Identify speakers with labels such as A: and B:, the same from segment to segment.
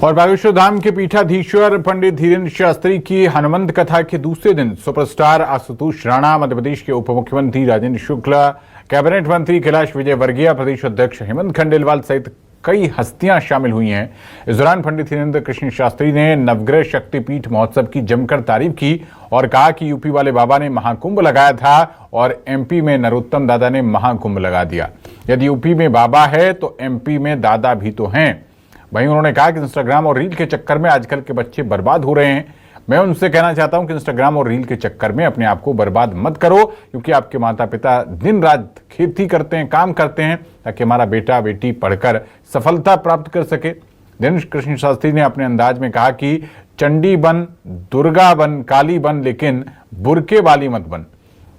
A: और बागेश्वर धाम के पीठाधीश्वर पंडित धीरेन्द्र शास्त्री की हनुमंत कथा के दूसरे दिन सुपरस्टार आशुतोष राणा, मध्य प्रदेश के उप मुख्यमंत्री राजेंद्र शुक्ला, कैबिनेट मंत्री कैलाश विजयवर्गीय, प्रदेश अध्यक्ष हेमंत खंडेलवाल सहित कई हस्तियां शामिल हुई हैं। इस दौरान पंडित धीरेन्द्र कृष्ण शास्त्री ने नवग्रह शक्तिपीठ महोत्सव की जमकर तारीफ की और कहा कि यूपी वाले बाबा ने महाकुंभ लगाया था और एमपी में नरोत्तम दादा ने महाकुंभ लगा दिया। यदि यूपी में बाबा है तो एमपी में दादा भी तो हैं। वहीं उन्होंने कहा कि इंस्टाग्राम और रील के चक्कर में आजकल के बच्चे बर्बाद हो रहे हैं। मैं उनसे कहना चाहता हूं कि इंस्टाग्राम और रील के चक्कर में अपने आप को बर्बाद मत करो, क्योंकि आपके माता पिता दिन रात खेती करते हैं, काम करते हैं, ताकि हमारा बेटा बेटी पढ़कर सफलता प्राप्त कर सके। धीरेन्द्र कृष्ण शास्त्री ने अपने अंदाज में कहा कि चंडी बन, दुर्गा बन, काली बन, लेकिन बुरके वाली मत बन।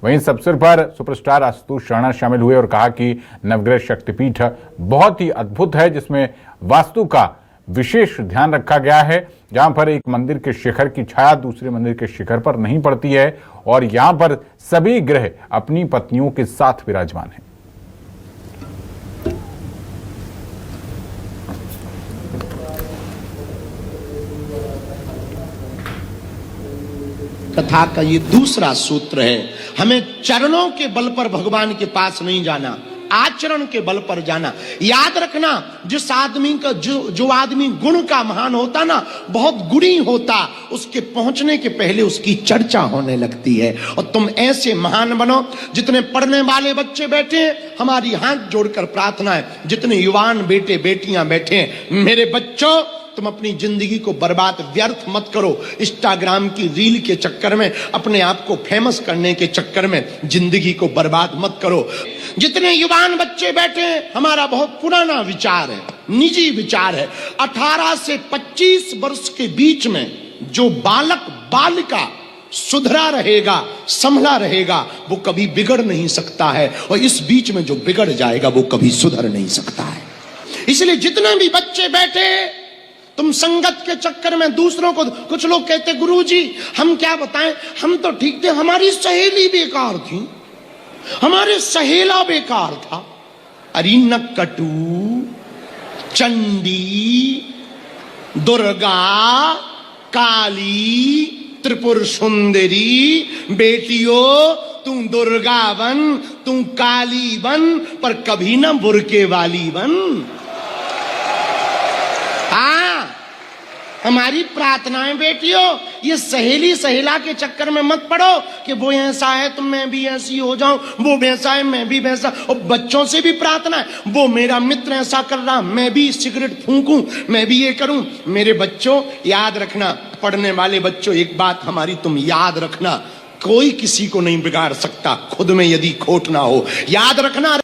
A: वहीं इस अवसर पर सुपरस्टार आशुतोष राणा शामिल हुए और कहा कि नवग्रह शक्तिपीठ बहुत ही अद्भुत है, जिसमें वास्तु का विशेष ध्यान रखा गया है। जहां पर एक मंदिर के शिखर की छाया दूसरे मंदिर के शिखर पर नहीं पड़ती है और यहां पर सभी ग्रह अपनी पत्नियों के साथ विराजमान हैं।
B: कथा का ये दूसरा सूत्र है, हमें चरणों के बल पर भगवान के पास नहीं जाना, आचरण के बल पर जाना। याद रखना, जिस आदमी का जो आदमी गुण का महान होता ना, बहुत गुणी होता, उसके पहुंचने के पहले उसकी चर्चा होने लगती है। और तुम ऐसे महान बनो। जितने पढ़ने वाले बच्चे बैठे हैं, हमारी हाथ जोड़कर प्रार्थना है, जितने युवान बेटे बेटियां बैठे हैं, मेरे बच्चों तुम अपनी जिंदगी को बर्बाद व्यर्थ मत करो। इंस्टाग्राम की रील के चक्कर में, अपने आप को फेमस करने के चक्कर में जिंदगी को बर्बाद मत करो। जितने युवान बच्चे बैठे हैं, हमारा बहुत पुराना विचार है, निजी विचार है, 18 से 25 वर्ष के बीच में जो बालक बालिका सुधरा रहेगा, संभला रहेगा, वो कभी बिगड़ नहीं सकता है। और इस बीच में जो बिगड़ जाएगा वो कभी सुधर नहीं सकता है। इसलिए जितने भी बच्चे बैठे, तुम संगत के चक्कर में दूसरों को, कुछ लोग कहते गुरुजी हम क्या बताएं, हम तो ठीक थे, हमारी सहेली बेकार थी, हमारे सहेला बेकार था। अरे नक्कटू, चंडी, दुर्गा, काली, त्रिपुर सुंदरी, बेटियों तुम दुर्गा बन, तुम काली बन, पर कभी ना बुरके वाली बन। हमारी प्रार्थनाएं बेटियों, ये सहेली सहेला के चक्कर में मत पड़ो कि वो ऐसा है तो मैं भी ऐसी हो जाऊं, वो वैसा है मैं भी वैसा। और बच्चों से भी प्रार्थना है, वो मेरा मित्र ऐसा कर रहा, मैं भी सिगरेट फूंकूं, मैं भी ये करूं। मेरे बच्चों याद रखना, पढ़ने वाले बच्चों, एक बात हमारी तुम याद रखना, कोई किसी को नहीं बिगाड़ सकता खुद में यदि खोट ना हो। याद रखना।